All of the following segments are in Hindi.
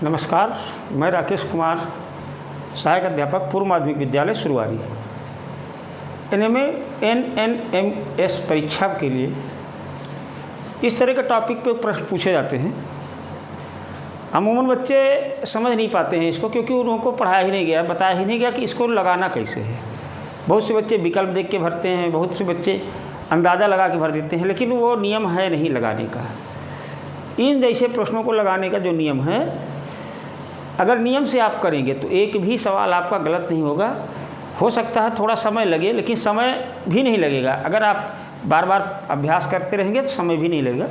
नमस्कार, मैं राकेश कुमार, सहायक अध्यापक पूर्व माध्यमिक विद्यालय सुरवारी। NMS परीक्षा के लिए इस तरह के टॉपिक पे प्रश्न पूछे जाते हैं। अमूमन बच्चे समझ नहीं पाते हैं इसको, क्योंकि उनको पढ़ाया ही नहीं गया, बताया ही नहीं गया कि इसको लगाना कैसे है। बहुत से बच्चे विकल्प देख के भरते हैं, बहुत से बच्चे अंदाज़ा लगा के भर देते हैं, लेकिन वो नियम है नहीं लगाने का। इन जैसे प्रश्नों को लगाने का जो नियम है, अगर नियम से आप करेंगे तो एक भी सवाल आपका गलत नहीं होगा। हो सकता है थोड़ा समय लगे, लेकिन समय भी नहीं लगेगा। अगर आप बार बार अभ्यास करते रहेंगे तो समय भी नहीं लगेगा,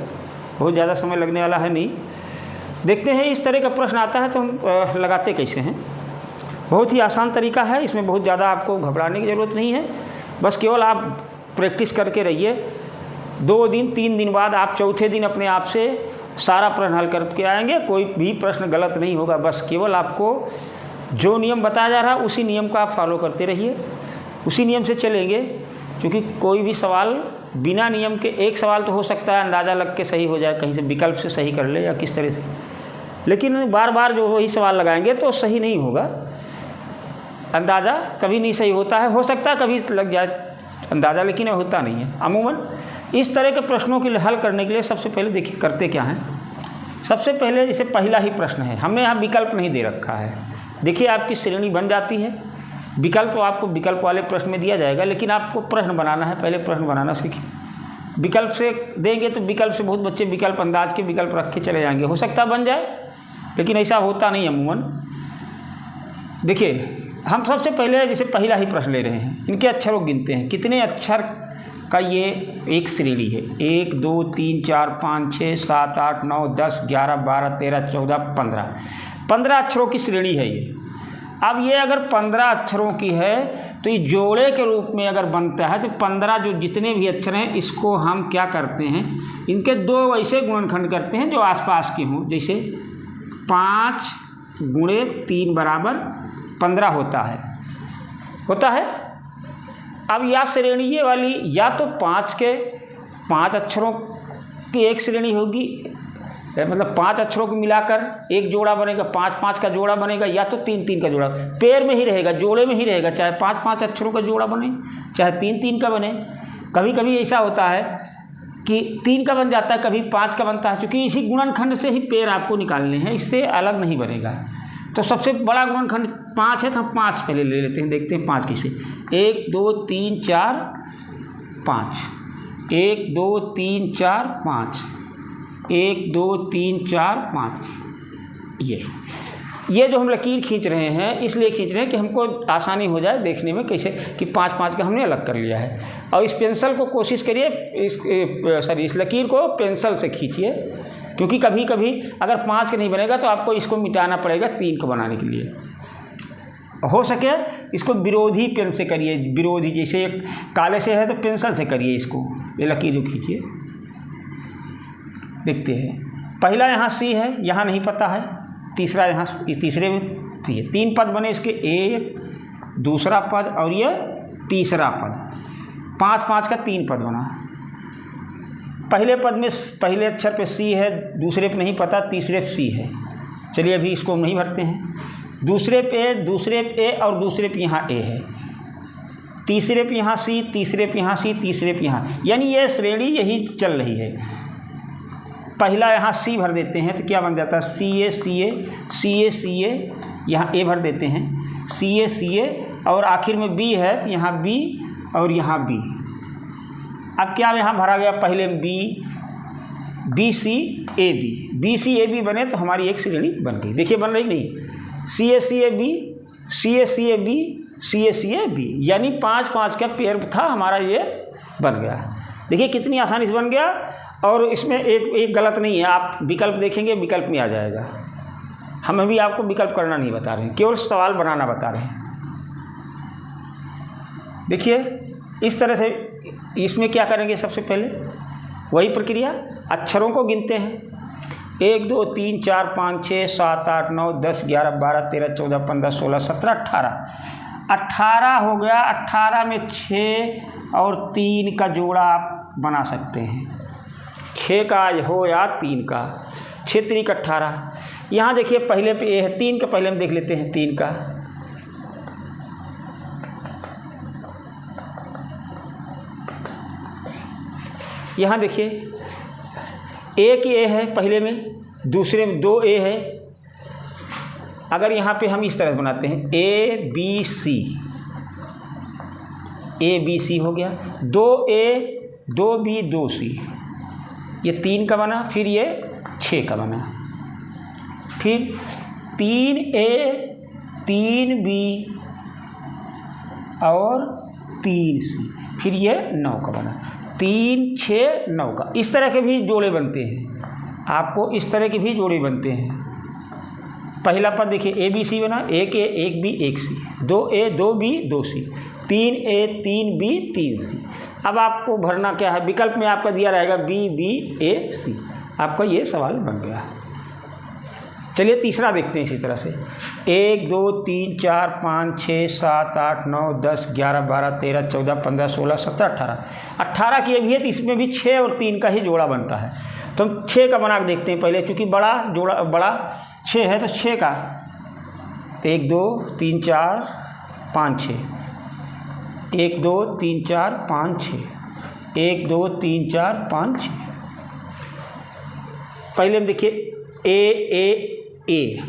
बहुत ज़्यादा समय लगने वाला है नहीं। देखते हैं इस तरह का प्रश्न आता है तो हम लगाते कैसे हैं। बहुत ही आसान तरीका है, इसमें बहुत ज़्यादा आपको घबराने की ज़रूरत नहीं है। बस केवल आप प्रैक्टिस करके रहिए। 2 दिन 3 दिन बाद आप चौथे दिन अपने आप से सारा प्रश्न हल करके आएंगे, कोई भी प्रश्न गलत नहीं होगा। बस केवल आपको जो नियम बताया जा रहा है उसी नियम को आप फॉलो करते रहिए, उसी नियम से चलेंगे। क्योंकि कोई भी सवाल बिना नियम के, एक सवाल तो हो सकता है अंदाज़ा लग के सही हो जाए, कहीं से विकल्प से सही कर ले या किस तरह से, लेकिन बार बार जो वही सवाल लगाएंगे तो सही नहीं होगा। अंदाज़ा कभी नहीं सही होता है, हो सकता है कभी लग जाए अंदाज़ा, लेकिन होता नहीं है अमूमन। इस तरह के प्रश्नों के हल करने के लिए सबसे पहले देखिए करते क्या हैं। सबसे पहले जैसे पहला ही प्रश्न है, हमने यहाँ विकल्प नहीं दे रखा है। देखिए आपकी श्रेणी बन जाती है। विकल्प तो आपको विकल्प वाले प्रश्न में दिया जाएगा, लेकिन आपको प्रश्न बनाना है। पहले प्रश्न बनाना सीखिए। विकल्प से देंगे तो विकल्प से बहुत बच्चे विकल्प अंदाज के विकल्प रख के चले जाएंगे, हो सकता है बन जाए, लेकिन ऐसा होता नहीं अमूमन। देखिए हम सबसे पहले जैसे पहला ही प्रश्न ले रहे हैं, इनके अक्षरों गिनते हैं। कितने अक्षर का ये एक श्रेणी है? 1 2 3 4 5 6 7 8 9 10 11 12 13 14 15 15 अक्षरों की श्रेणी है ये। अब ये अगर 15 अक्षरों की है तो ये जोड़े के रूप में अगर बनता है तो 15 जो जितने भी अक्षर हैं इसको हम क्या करते हैं, इनके 2 ऐसे गुणनखंड करते हैं जो आसपास के हों। जैसे 5 गुणे 3 बराबर 15 होता है। अब या श्रेणी ये वाली या तो 5 के 5 अक्षरों की एक श्रेणी होगी, मतलब 5 अक्षरों को मिलाकर एक जोड़ा बनेगा, 5 का जोड़ा बनेगा, या तो 3 का जोड़ा पेड़ में ही रहेगा, जोड़े में ही रहेगा। चाहे 5 अक्षरों का जोड़ा बने, चाहे 3 का बने। कभी कभी ऐसा होता है कि 3 का बन जाता है, कभी 5 का बनता है। क्योंकि इसी गुणनखंड से ही पेड़ आपको निकालने हैं, इससे अलग नहीं बनेगा। तो सबसे बड़ा गुणनखंड 5 है, तो हम 5 पहले ले लेते हैं। देखते हैं 5 किसे। 1 2 3 4 5 1 2 3 4 5 1 2 3 4 5। ये जो हम लकीर खींच रहे हैं इसलिए खींच रहे हैं कि हमको आसानी हो जाए देखने में कैसे कि 5 का हमने अलग कर लिया है। और इस पेंसिल को कोशिश करिए, इस लकीर को पेंसिल से खींचिए, क्योंकि कभी कभी अगर 5 का नहीं बनेगा तो आपको इसको मिटाना पड़ेगा 3 को बनाने के लिए। हो सके इसको विरोधी पेन से करिए, विरोधी जैसे काले से है तो पेंसिल से करिए इसको। ये लकीर जो खींचिए, देखते हैं। पहला यहाँ सी है, यहाँ नहीं पता है। तीसरा यहाँ, तीसरे में 3 पद बने इसके, एक दूसरा पद और ये तीसरा पद। 5 का 3 पद बना। पहले पद में पहले अक्षर पे सी है, दूसरे पे नहीं पता, तीसरे पे सी है। चलिए अभी इसको नहीं भरते हैं। दूसरे पे ए और दूसरे पे यहाँ ए है। तीसरे पे यहाँ सी, तीसरे पे यहाँ सी, तीसरे पे यहाँ, यानी ये श्रेणी यही चल रही है। पहला यहाँ सी भर देते हैं तो क्या बन जाता है? सी ए, यहाँ ए भर देते हैं, सी ए, और आखिर में बी है तो यहाँ बी और यहाँ बी। अब क्या यहाँ भरा गया? पहले बी सी ए बी बने तो हमारी एक श्रेणी बन गई। देखिए बन रही नहीं? सी ए बी, यानी 5 का पेड़ था हमारा, ये बन गया। देखिए कितनी आसानी से बन गया। और इसमें एक गलत नहीं है। आप विकल्प देखेंगे, विकल्प में आ जाएगा। हम अभी आपको विकल्प करना नहीं बता रहे हैं, केवल सवाल बनाना बता रहे हैं। देखिए इस तरह से इसमें क्या करेंगे? सबसे पहले वही प्रक्रिया, अक्षरों को गिनते हैं। 1 2 3 4 5 6 7 8 9 10 11 12 13 14 15 16 17 18 हो गया। 18 में 6 और 3 का जोड़ा आप बना सकते हैं। 6 का हो या 3 का, 6 3 18। यहाँ देखिए पहले पे ए है, 3 का पहले हम देख लेते हैं 3 का। यहाँ देखिए एक ए है पहले में, दूसरे में 2 ए है। अगर यहाँ पे हम इस तरह बनाते हैं A B C, A B C हो गया, 2 ए 2 बी 2 सी, ये 3 का बना। फिर ये 6 का बना। फिर 3 ए 3 बी और 3 सी, फिर ये 9 का बना। 3 6 9 का। इस तरह के भी जोड़े बनते हैं, आपको इस तरह के भी जोड़े बनते हैं। पहला पद देखिए ए बी सी बना, 1 ए 1 बी 1 सी, 2 ए 2 बी 2 सी, 3 ए 3 बी 3 सी। अब आपको भरना क्या है, विकल्प में आपका दिया रहेगा बी बी ए सी। आपका ये सवाल बन गया। चलिए तीसरा देखते हैं इसी तरह से। 1 2 3 4 5 6 7 8 9 10 11 12 13 14 15 16 17 18। 18 की भी है तो इसमें भी 6 और 3 का ही जोड़ा बनता है। तो हम 6 का बना के देखते हैं पहले, चूँकि बड़ा जोड़ा बड़ा 6 है तो 6 का 1 2 3 4 5 6, 1 2 3 4 5 6, 1 2 3 4 5 6। पहले हम देखिए ए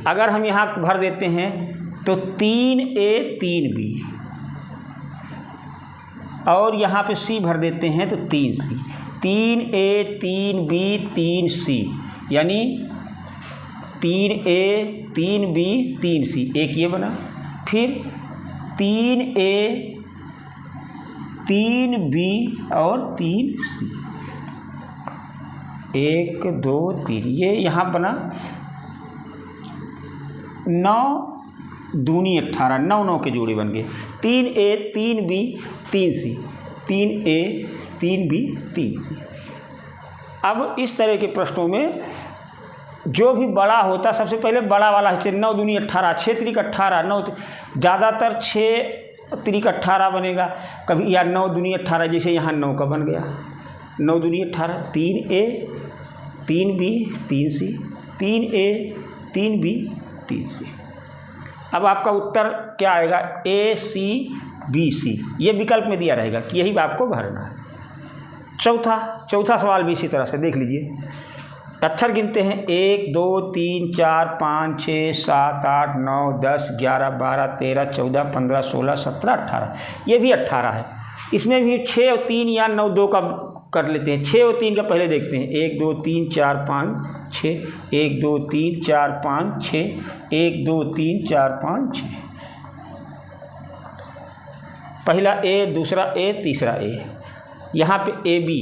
अगर हम यहाँ भर देते हैं तो 3 ए 3 बी, और यहाँ पे सी भर देते हैं तो 3 सी, 3 ए 3 बी 3 सी, यानी 3 ए 3 बी 3 सी, एक ये बना। फिर 3 ए 3 बी और 3 सी, 1 2 3, ये यहाँ बना। 9 दूनी 18, 9 9 के जोड़े बन गए। 3 ए 3 बी 3 सी, 3 ए 3 बी 3 सी। अब इस तरह के प्रश्नों में जो भी बड़ा होता, सबसे पहले बड़ा वाला है 9 दूनी 18, 6 त्रिक 18, 9 ज़्यादातर 6 त्रिक 18 बनेगा कभी, या 9 दूनी 18, जैसे यहाँ 9 का बन गया। 9 दूनी 18, 3 ए 3 बी 3 सी, 3 ए 3 बी 3 सी। अब आपका उत्तर क्या आएगा, ए सी बी सी, ये विकल्प में दिया रहेगा कि यही आपको भरना है। चौथा सवाल भी इसी तरह से देख लीजिए। अक्षर गिनते हैं 1 2 3 4 5 6 7 8 9 10 11 12 13 14 15 16 17 18, ये भी 18 है। इसमें भी 6 और 3 या 9 2 का कर लेते हैं। 6 और 3 का पहले देखते हैं। 1 2 3 4 5 6, 1 2 3 4 5 6, 1 2 3 4 5 6। पहला ए, दूसरा ए, तीसरा ए। यहाँ पे ए बी,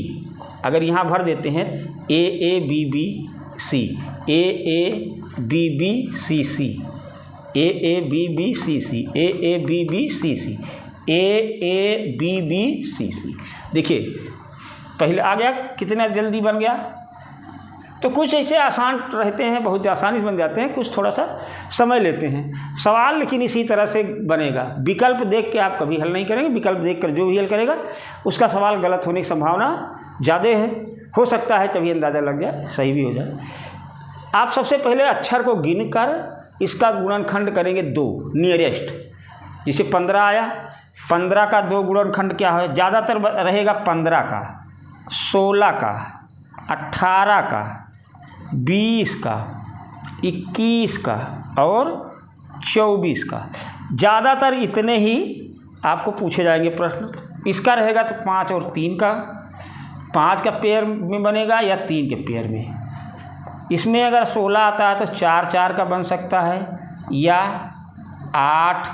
अगर यहाँ भर देते हैं A B B C, A B B C C, A B B C C, A B B C C, A B B C C. देखिए पहले आ गया, कितना जल्दी बन गया। तो कुछ ऐसे आसान रहते हैं, बहुत आसानी से बन जाते हैं, कुछ थोड़ा सा समय लेते हैं सवाल, लेकिन इसी तरह से बनेगा। विकल्प देख के आप कभी हल नहीं करेंगे, विकल्प देख कर जो भी हल करेगा उसका सवाल गलत होने की संभावना ज़्यादा है। हो सकता है कभी अंदाज़ा लग जाए, सही भी हो जाए। आप सबसे पहले अक्षर को गिनकर इसका गुणनखंड करेंगे 2, नियरेस्ट। जैसे 15 आया, 15 का 2 गुणनखंड क्या है, ज़्यादातर रहेगा 15 का, 16 का, 18 का, 20 का, 21 का और 24 का। ज़्यादातर इतने ही आपको पूछे जाएंगे प्रश्न। इसका रहेगा तो 5 और 3 का, 5 का पेयर में बनेगा या 3 के पेयर में। इसमें अगर 16 आता है तो 4 4 का बन सकता है, या 8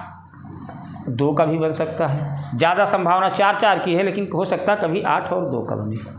2 का भी बन सकता है। ज़्यादा संभावना 4 4 की है, लेकिन हो सकता है कभी 8 और 2 का बने।